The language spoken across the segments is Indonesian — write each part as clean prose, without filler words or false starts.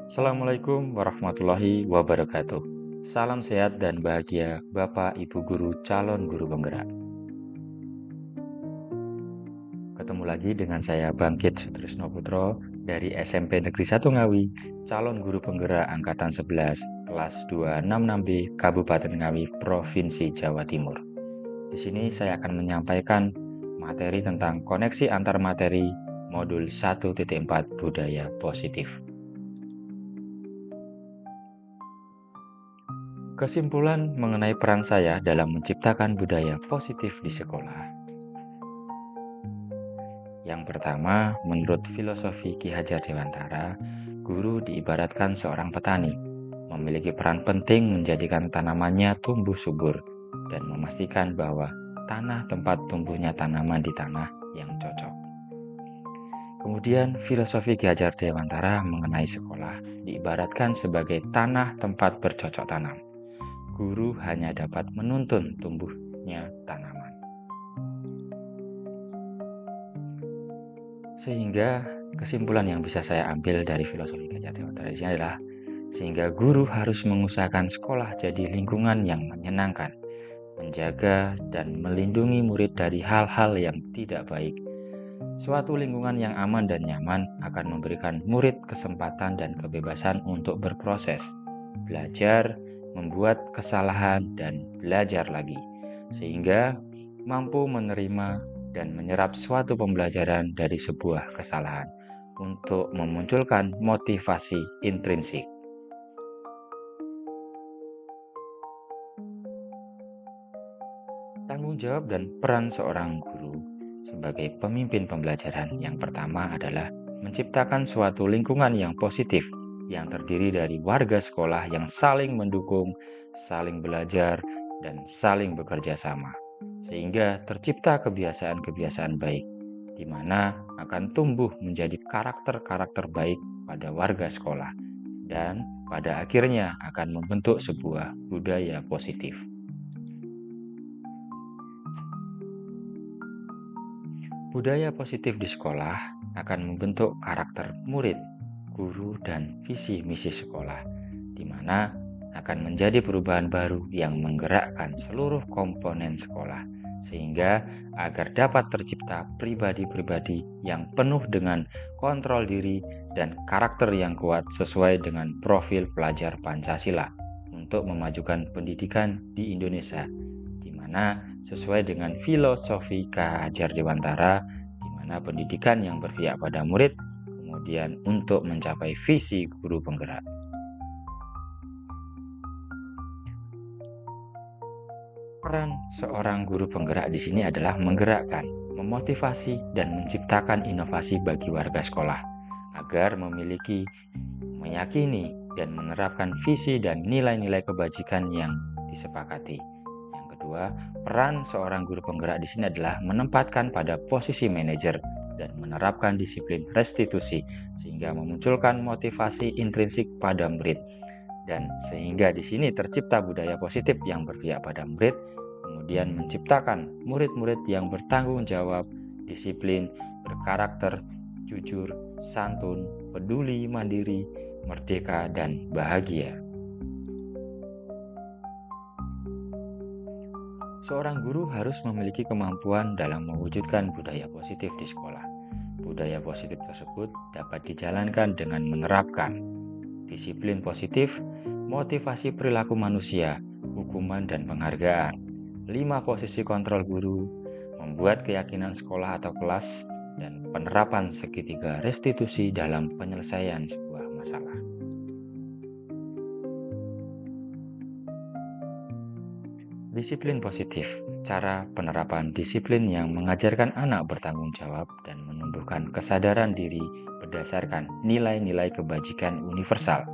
Assalamualaikum warahmatullahi wabarakatuh. Salam sehat dan bahagia Bapak Ibu Guru calon guru penggerak. Ketemu lagi dengan saya Bangkit Sutrisno Putro dari SMP Negeri 1 Ngawi, calon guru penggerak angkatan 11, kelas 266B, Kabupaten Ngawi, Provinsi Jawa Timur. Di sini saya akan menyampaikan materi tentang koneksi antar materi modul 1.4 budaya positif. Kesimpulan mengenai peran saya dalam menciptakan budaya positif di sekolah. Yang pertama, menurut filosofi Ki Hajar Dewantara, guru diibaratkan seorang petani, memiliki peran penting menjadikan tanamannya tumbuh subur dan memastikan bahwa tanah tempat tumbuhnya tanaman di tanah yang cocok. Kemudian, filosofi Ki Hajar Dewantara mengenai sekolah diibaratkan sebagai tanah tempat bercocok tanam. Guru hanya dapat menuntun tumbuhnya tanaman. Sehingga kesimpulan yang bisa saya ambil dari filosofi Ki Hajar Dewantara ini adalah sehingga guru harus mengusahakan sekolah jadi lingkungan yang menyenangkan, menjaga dan melindungi murid dari hal-hal yang tidak baik. Suatu lingkungan yang aman dan nyaman akan memberikan murid kesempatan dan kebebasan untuk berproses, belajar, membuat kesalahan, dan belajar lagi, sehingga mampu menerima dan menyerap suatu pembelajaran dari sebuah kesalahan untuk memunculkan motivasi intrinsik. Tanggung jawab dan peran seorang guru sebagai pemimpin pembelajaran yang pertama adalah menciptakan suatu lingkungan yang positif yang terdiri dari warga sekolah yang saling mendukung, saling belajar, dan saling bekerja sama. Sehingga tercipta kebiasaan-kebiasaan baik, di mana akan tumbuh menjadi karakter-karakter baik pada warga sekolah, dan pada akhirnya akan membentuk sebuah budaya positif. Budaya positif di sekolah akan membentuk karakter murid, guru, dan visi misi sekolah, di mana akan menjadi perubahan baru yang menggerakkan seluruh komponen sekolah, sehingga agar dapat tercipta pribadi-pribadi yang penuh dengan kontrol diri dan karakter yang kuat sesuai dengan profil pelajar Pancasila untuk memajukan pendidikan di Indonesia, di mana sesuai dengan filosofi Ki Hajar Dewantara, di mana pendidikan yang berpihak pada murid, kemudian untuk mencapai visi guru penggerak. Peran seorang guru penggerak di sini adalah menggerakkan, memotivasi, dan menciptakan inovasi bagi warga sekolah agar memiliki, meyakini, dan menerapkan visi dan nilai-nilai kebajikan yang disepakati. Yang kedua, peran seorang guru penggerak di sini adalah menempatkan pada posisi manajer dan menerapkan disiplin restitusi sehingga memunculkan motivasi intrinsik pada murid, dan sehingga di sini tercipta budaya positif yang berpihak pada murid, kemudian menciptakan murid-murid yang bertanggung jawab, disiplin, berkarakter, jujur, santun, peduli, mandiri, merdeka, dan bahagia. Seorang guru harus memiliki kemampuan dalam mewujudkan budaya positif di sekolah. Budaya positif tersebut dapat dijalankan dengan menerapkan disiplin positif, motivasi perilaku manusia, hukuman dan penghargaan, 5 posisi kontrol guru, membuat keyakinan sekolah atau kelas, dan penerapan segitiga restitusi dalam penyelesaian sebuah masalah. Disiplin positif, cara penerapan disiplin yang mengajarkan anak bertanggung jawab dan menumbuhkan kesadaran diri berdasarkan nilai-nilai kebajikan universal,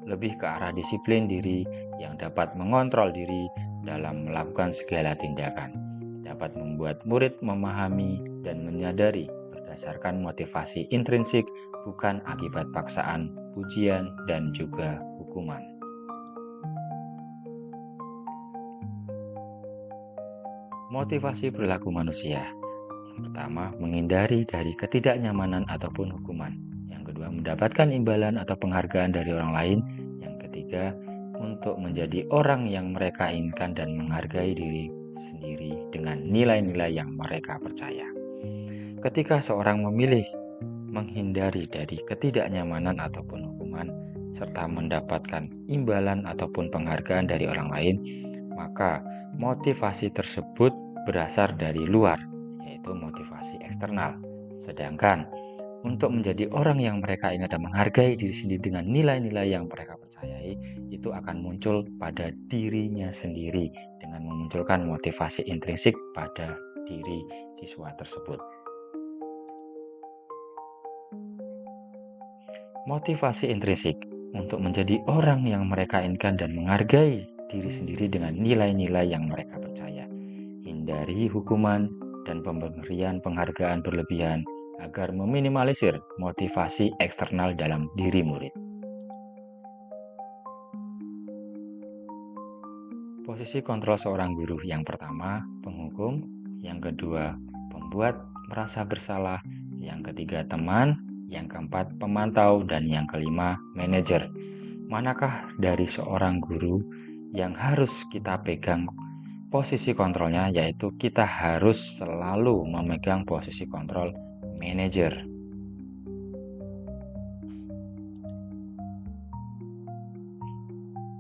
lebih ke arah disiplin diri yang dapat mengontrol diri dalam melakukan segala tindakan, dapat membuat murid memahami dan menyadari berdasarkan motivasi intrinsik, bukan akibat paksaan, pujian, dan juga hukuman. Motivasi perilaku manusia. Yang pertama, menghindari dari ketidaknyamanan ataupun hukuman. Yang kedua, mendapatkan imbalan atau penghargaan dari orang lain. Yang ketiga, untuk menjadi orang yang mereka inginkan dan menghargai diri sendiri dengan nilai-nilai yang mereka percaya. Ketika seorang memilih menghindari dari ketidaknyamanan ataupun hukuman, serta mendapatkan imbalan ataupun penghargaan dari orang lain, maka motivasi tersebut berasal dari luar, yaitu motivasi eksternal. Sedangkan untuk menjadi orang yang mereka ingat dan menghargai diri sendiri dengan nilai-nilai yang mereka percayai, itu akan muncul pada dirinya sendiri dengan memunculkan motivasi intrinsik pada diri siswa tersebut. Motivasi intrinsik untuk menjadi orang yang mereka inginkan dan menghargai diri sendiri dengan nilai-nilai yang mereka percaya. Hindari hukuman dan pemberian penghargaan berlebihan agar meminimalisir motivasi eksternal dalam diri murid. Posisi kontrol seorang guru: yang pertama, penghukum; yang kedua, pembuat merasa bersalah; yang ketiga, teman; yang keempat, pemantau; dan yang kelima, manajer. Manakah dari seorang guru yang harus kita pegang posisi kontrolnya? Yaitu kita harus selalu memegang posisi kontrol manajer.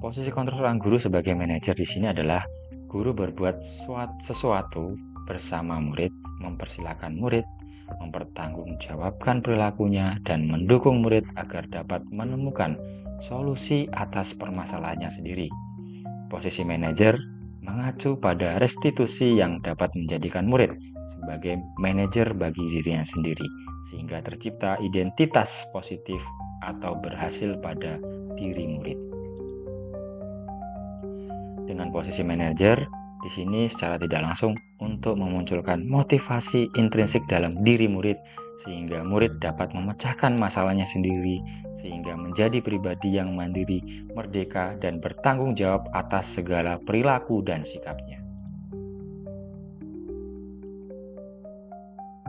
Posisi kontrol seorang guru sebagai manajer di sini adalah guru berbuat sesuatu bersama murid, mempersilahkan murid, mempertanggungjawabkan perilakunya, dan mendukung murid agar dapat menemukan solusi atas permasalahannya sendiri. Posisi manajer mengacu pada restitusi yang dapat menjadikan murid sebagai manajer bagi dirinya sendiri, sehingga tercipta identitas positif atau berhasil pada diri murid. Dengan posisi manajer di sini secara tidak langsung untuk memunculkan motivasi intrinsik dalam diri murid, sehingga murid dapat memecahkan masalahnya sendiri, sehingga menjadi pribadi yang mandiri, merdeka, dan bertanggung jawab atas segala perilaku dan sikapnya.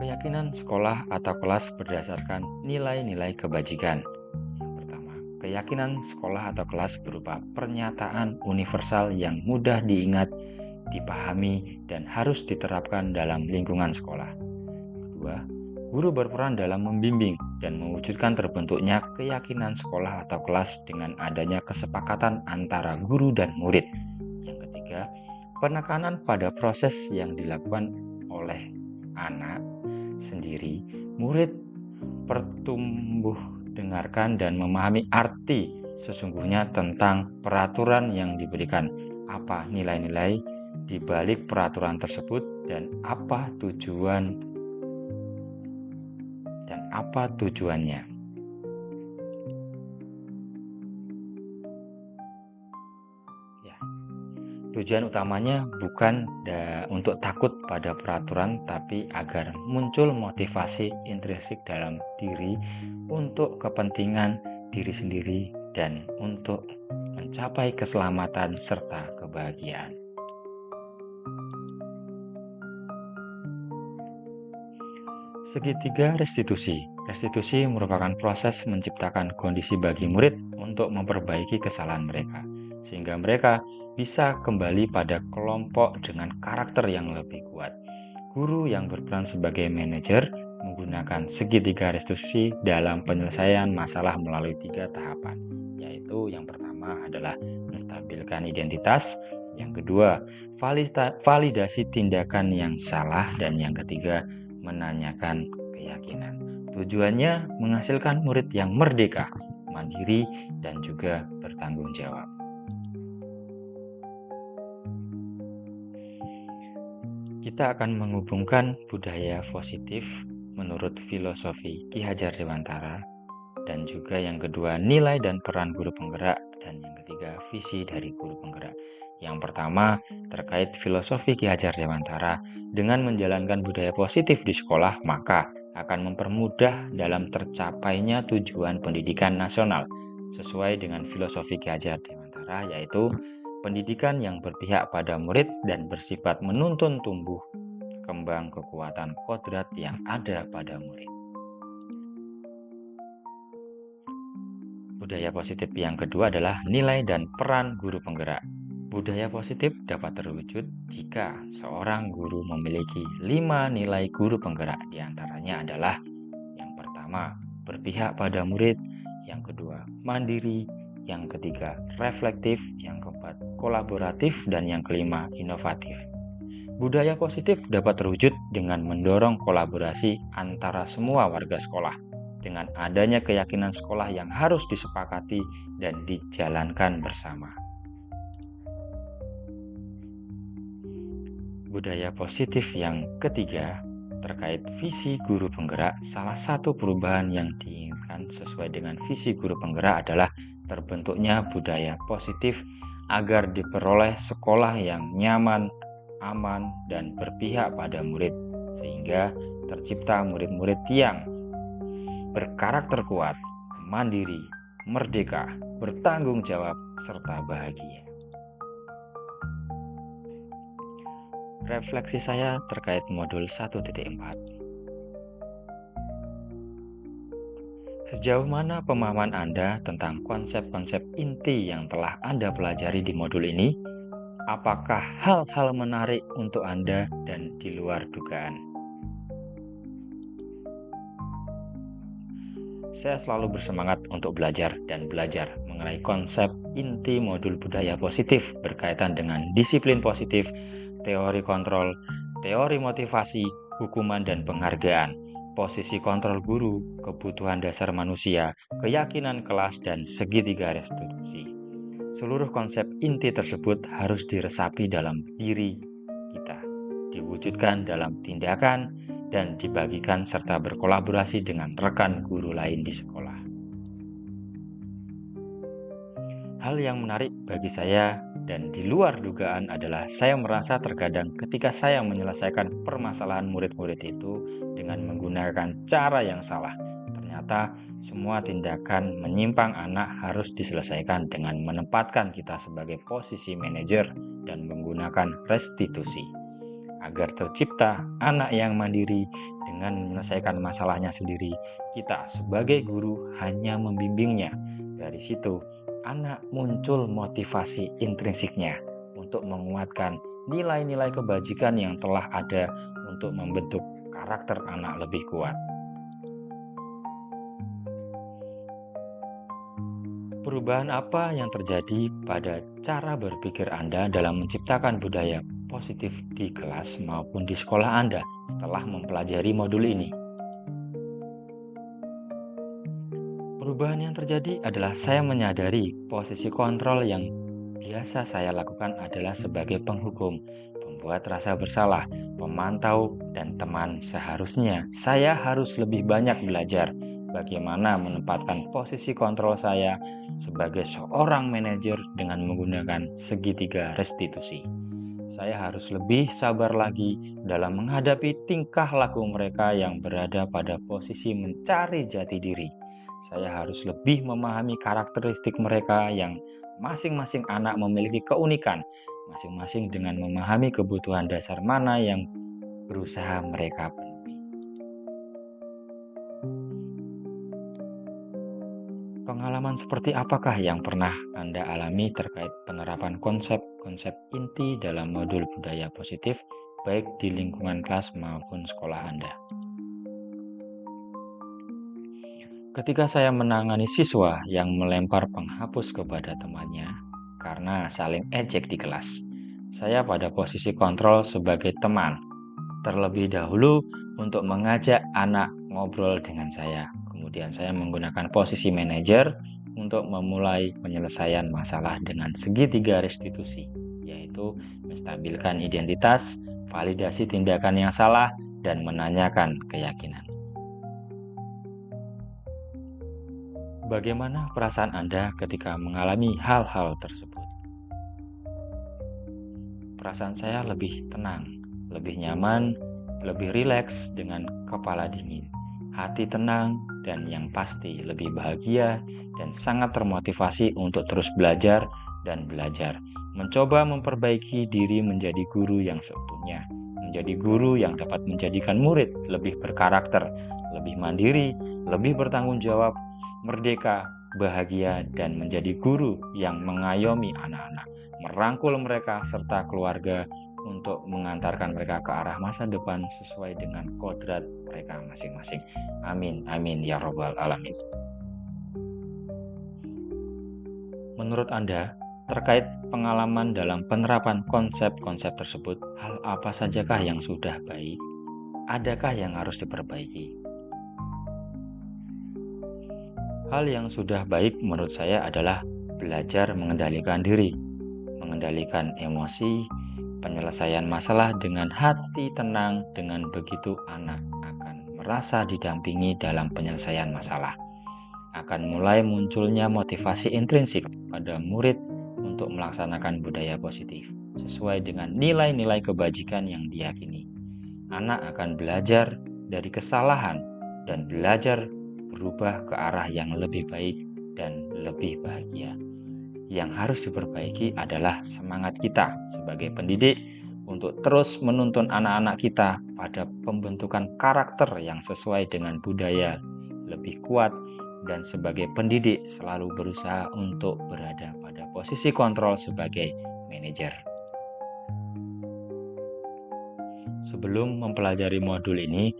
Keyakinan sekolah atau kelas berdasarkan nilai-nilai kebajikan. Keyakinan sekolah atau kelas berupa pernyataan universal yang mudah diingat, dipahami, dan harus diterapkan dalam lingkungan sekolah. Kedua, guru berperan dalam membimbing dan mewujudkan terbentuknya keyakinan sekolah atau kelas dengan adanya kesepakatan antara guru dan murid. Yang ketiga, penekanan pada proses yang dilakukan oleh anak sendiri. Murid pertumbuh dengarkan dan memahami arti sesungguhnya tentang peraturan yang diberikan, apa nilai-nilai di balik peraturan tersebut, dan apa tujuannya. Ya, tujuan utamanya bukan untuk takut pada peraturan, tapi agar muncul motivasi intrinsik dalam diri untuk kepentingan diri sendiri dan untuk mencapai keselamatan serta kebahagiaan. Segitiga restitusi. Restitusi merupakan proses menciptakan kondisi bagi murid untuk memperbaiki kesalahan mereka, sehingga mereka bisa kembali pada kelompok dengan karakter yang lebih kuat. Guru yang berperan sebagai manajer menggunakan segitiga restitusi dalam penyelesaian masalah melalui 3 tahapan, yaitu yang pertama adalah menstabilkan identitas, yang kedua validasi tindakan yang salah, dan yang ketiga menanyakan keyakinan. Tujuannya menghasilkan murid yang merdeka, mandiri, dan juga bertanggung jawab. Kita akan menghubungkan budaya positif menurut filosofi Ki Hajar Dewantara, dan juga yang kedua nilai dan peran guru penggerak, dan yang ketiga visi dari guru penggerak. Yang pertama terkait filosofi Ki Hajar Dewantara, dengan menjalankan budaya positif di sekolah maka akan mempermudah dalam tercapainya tujuan pendidikan nasional sesuai dengan filosofi Ki Hajar Dewantara, yaitu pendidikan yang berpihak pada murid dan bersifat menuntun tumbuh kembang kekuatan kodrat yang ada pada murid. Budaya positif yang kedua adalah nilai dan peran guru penggerak. Budaya positif dapat terwujud jika seorang guru memiliki 5 nilai guru penggerak. Di antaranya adalah yang pertama, berpihak pada murid, yang kedua, mandiri, yang ketiga, reflektif, yang keempat, kolaboratif, dan yang kelima, inovatif. Budaya positif dapat terwujud dengan mendorong kolaborasi antara semua warga sekolah, dengan adanya keyakinan sekolah yang harus disepakati dan dijalankan bersama. Budaya positif yang ketiga terkait visi guru penggerak, salah satu perubahan yang diinginkan sesuai dengan visi guru penggerak adalah terbentuknya budaya positif agar diperoleh sekolah yang nyaman, aman, dan berpihak pada murid, sehingga tercipta murid-murid yang berkarakter kuat, mandiri, merdeka, bertanggung jawab, serta bahagia. Refleksi saya terkait modul 1.4. Sejauh mana pemahaman Anda tentang konsep-konsep inti yang telah Anda pelajari di modul ini? Apakah hal-hal menarik untuk Anda dan di luar dugaan? Saya selalu bersemangat untuk belajar dan belajar mengenai konsep inti modul budaya positif berkaitan dengan disiplin positif, teori kontrol, teori motivasi, hukuman dan penghargaan, posisi kontrol guru, kebutuhan dasar manusia, keyakinan kelas, dan segitiga restitusi. Seluruh konsep inti tersebut harus diresapi dalam diri kita, diwujudkan dalam tindakan, dan dibagikan serta berkolaborasi dengan rekan guru lain di sekolah. Hal yang menarik bagi saya dan di luar dugaan adalah saya merasa terkadang ketika saya menyelesaikan permasalahan murid-murid itu dengan menggunakan cara yang salah. Ternyata semua tindakan menyimpang anak harus diselesaikan dengan menempatkan kita sebagai posisi manajer dan menggunakan restitusi. Agar tercipta anak yang mandiri dengan menyelesaikan masalahnya sendiri, kita sebagai guru hanya membimbingnya. Dari situ, anak muncul motivasi intrinsiknya untuk menguatkan nilai-nilai kebajikan yang telah ada untuk membentuk karakter anak lebih kuat. Perubahan apa yang terjadi pada cara berpikir Anda dalam menciptakan budaya positif di kelas maupun di sekolah Anda setelah mempelajari modul ini? Perubahan yang terjadi adalah saya menyadari posisi kontrol yang biasa saya lakukan adalah sebagai penghukum, pembuat rasa bersalah, pemantau, dan teman. Seharusnya saya harus lebih banyak belajar bagaimana menempatkan posisi kontrol saya sebagai seorang manajer dengan menggunakan segitiga restitusi. Saya harus lebih sabar lagi dalam menghadapi tingkah laku mereka yang berada pada posisi mencari jati diri. Saya harus lebih memahami karakteristik mereka yang masing-masing anak memiliki keunikan, masing-masing dengan memahami kebutuhan dasar mana yang berusaha mereka penuhi. Pengalaman seperti apakah yang pernah Anda alami terkait penerapan konsep-konsep inti dalam modul budaya positif, baik di lingkungan kelas maupun sekolah Anda? Ketika saya menangani siswa yang melempar penghapus kepada temannya karena saling ejek di kelas, saya pada posisi kontrol sebagai teman, terlebih dahulu untuk mengajak anak ngobrol dengan saya. Kemudian saya menggunakan posisi manajer untuk memulai penyelesaian masalah dengan segitiga restitusi, yaitu menstabilkan identitas, validasi tindakan yang salah, dan menanyakan keyakinan. Bagaimana perasaan Anda ketika mengalami hal-hal tersebut? Perasaan saya lebih tenang, lebih nyaman, lebih rileks dengan kepala dingin, hati tenang, dan yang pasti lebih bahagia dan sangat termotivasi untuk terus belajar dan belajar. Mencoba memperbaiki diri menjadi guru yang seutuhnya, menjadi guru yang dapat menjadikan murid lebih berkarakter, lebih mandiri, lebih bertanggung jawab, merdeka, bahagia, dan menjadi guru yang mengayomi anak-anak, merangkul mereka serta keluarga untuk mengantarkan mereka ke arah masa depan sesuai dengan kodrat mereka masing-masing. Amin, amin, ya robbal alamin. Menurut Anda, terkait pengalaman dalam penerapan konsep-konsep tersebut, hal apa sajakah yang sudah baik? Adakah yang harus diperbaiki? Hal yang sudah baik menurut saya adalah belajar mengendalikan diri, mengendalikan emosi, penyelesaian masalah dengan hati tenang. Dengan begitu anak akan merasa didampingi dalam penyelesaian masalah. Akan mulai munculnya motivasi intrinsik pada murid untuk melaksanakan budaya positif sesuai dengan nilai-nilai kebajikan yang diyakini. Anak akan belajar dari kesalahan dan belajar berubah ke arah yang lebih baik dan lebih bahagia. Yang harus diperbaiki adalah semangat kita sebagai pendidik untuk terus menuntun anak-anak kita pada pembentukan karakter yang sesuai dengan budaya lebih kuat, dan sebagai pendidik selalu berusaha untuk berada pada posisi kontrol sebagai manajer. Sebelum mempelajari modul ini,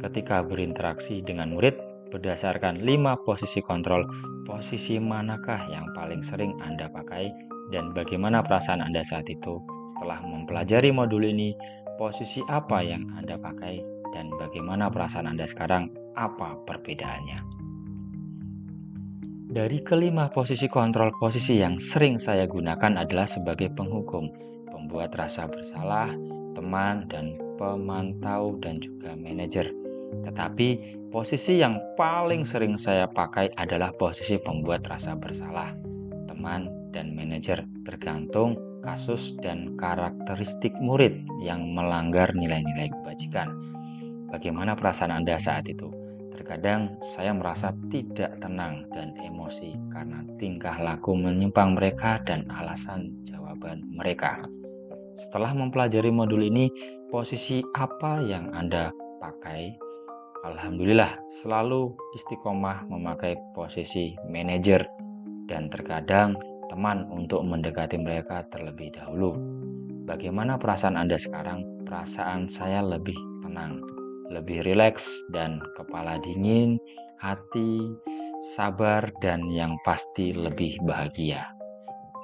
ketika berinteraksi dengan murid, berdasarkan 5 posisi kontrol, posisi manakah yang paling sering Anda pakai dan bagaimana perasaan Anda saat itu? Setelah mempelajari modul ini, posisi apa yang Anda pakai dan bagaimana perasaan Anda sekarang? Apa perbedaannya? Dari kelima posisi kontrol, posisi yang sering saya gunakan adalah sebagai penghukum, pembuat rasa bersalah, teman, dan pemantau, dan juga manajer. Tetapi posisi yang paling sering saya pakai adalah posisi pembuat rasa bersalah, teman, dan manajer, tergantung kasus dan karakteristik murid yang melanggar nilai-nilai kebajikan. Bagaimana perasaan Anda saat itu? Terkadang saya merasa tidak tenang dan emosi karena tingkah laku menyimpang mereka dan alasan jawaban mereka. Setelah mempelajari modul ini, posisi apa yang Anda pakai? Alhamdulillah, selalu istiqomah memakai posisi manajer dan terkadang teman untuk mendekati mereka terlebih dahulu. Bagaimana perasaan Anda sekarang? Perasaan saya lebih tenang, lebih rileks, dan kepala dingin, hati sabar, dan yang pasti lebih bahagia.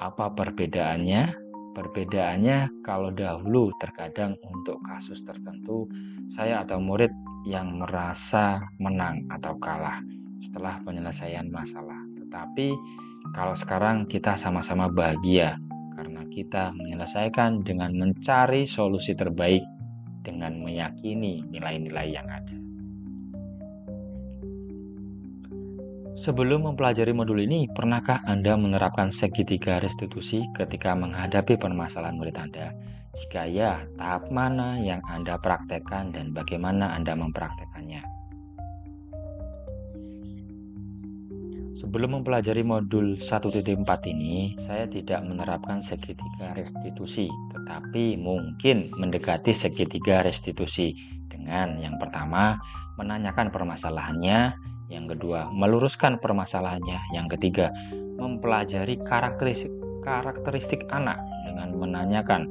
Apa perbedaannya? Perbedaannya kalau dahulu terkadang untuk kasus tertentu saya atau murid yang merasa menang atau kalah setelah penyelesaian masalah. Tetapi kalau sekarang kita sama-sama bahagia karena kita menyelesaikan dengan mencari solusi terbaik dengan meyakini nilai-nilai yang ada. Sebelum mempelajari modul ini, pernahkah Anda menerapkan segitiga restitusi ketika menghadapi permasalahan murid Anda? Jika ya, tahap mana yang Anda praktekkan dan bagaimana Anda mempraktekannya? Sebelum mempelajari modul 1.4 ini, saya tidak menerapkan segitiga restitusi, tetapi mungkin mendekati segitiga restitusi dengan yang pertama, menanyakan permasalahannya, yang kedua, meluruskan permasalahannya, yang ketiga, mempelajari karakteristik anak dengan menanyakan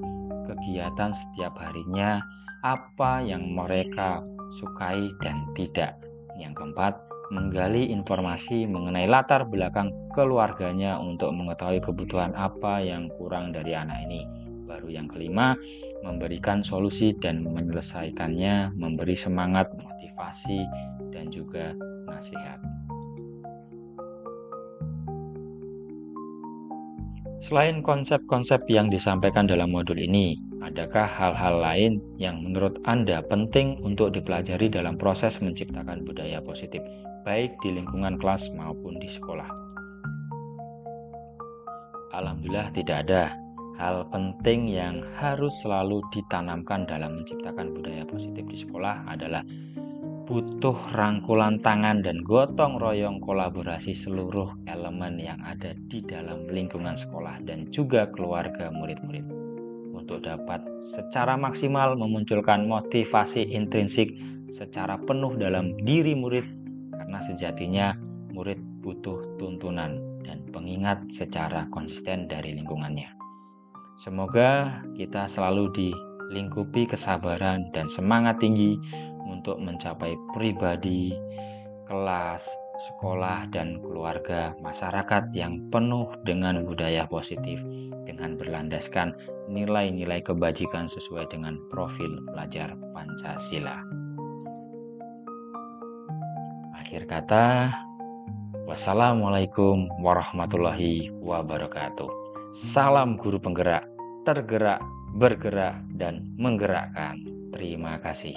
kegiatan setiap harinya, apa yang mereka sukai dan tidak. Yang keempat, menggali informasi mengenai latar belakang keluarganya untuk mengetahui kebutuhan apa yang kurang dari anak ini. Baru yang kelima, memberikan solusi dan menyelesaikannya, memberi semangat, motivasi, dan juga nasihat. Selain konsep-konsep yang disampaikan dalam modul ini, adakah hal-hal lain yang menurut Anda penting untuk dipelajari dalam proses menciptakan budaya positif, baik di lingkungan kelas maupun di sekolah? Alhamdulillah tidak ada. Hal penting yang harus selalu ditanamkan dalam menciptakan budaya positif di sekolah adalah butuh rangkulan tangan dan gotong royong kolaborasi seluruh elemen yang ada di dalam lingkungan sekolah dan juga keluarga murid-murid untuk dapat secara maksimal memunculkan motivasi intrinsik secara penuh dalam diri murid, karena sejatinya murid butuh tuntunan semangat secara konsisten dari lingkungannya. Semoga kita selalu dilingkupi kesabaran dan semangat tinggi untuk mencapai pribadi, kelas, sekolah, dan keluarga masyarakat yang penuh dengan budaya positif dengan berlandaskan nilai-nilai kebajikan sesuai dengan profil pelajar Pancasila. Akhir kata, wassalamualaikum warahmatullahi wabarakatuh. Salam guru penggerak, tergerak, bergerak, dan menggerakkan. Terima kasih.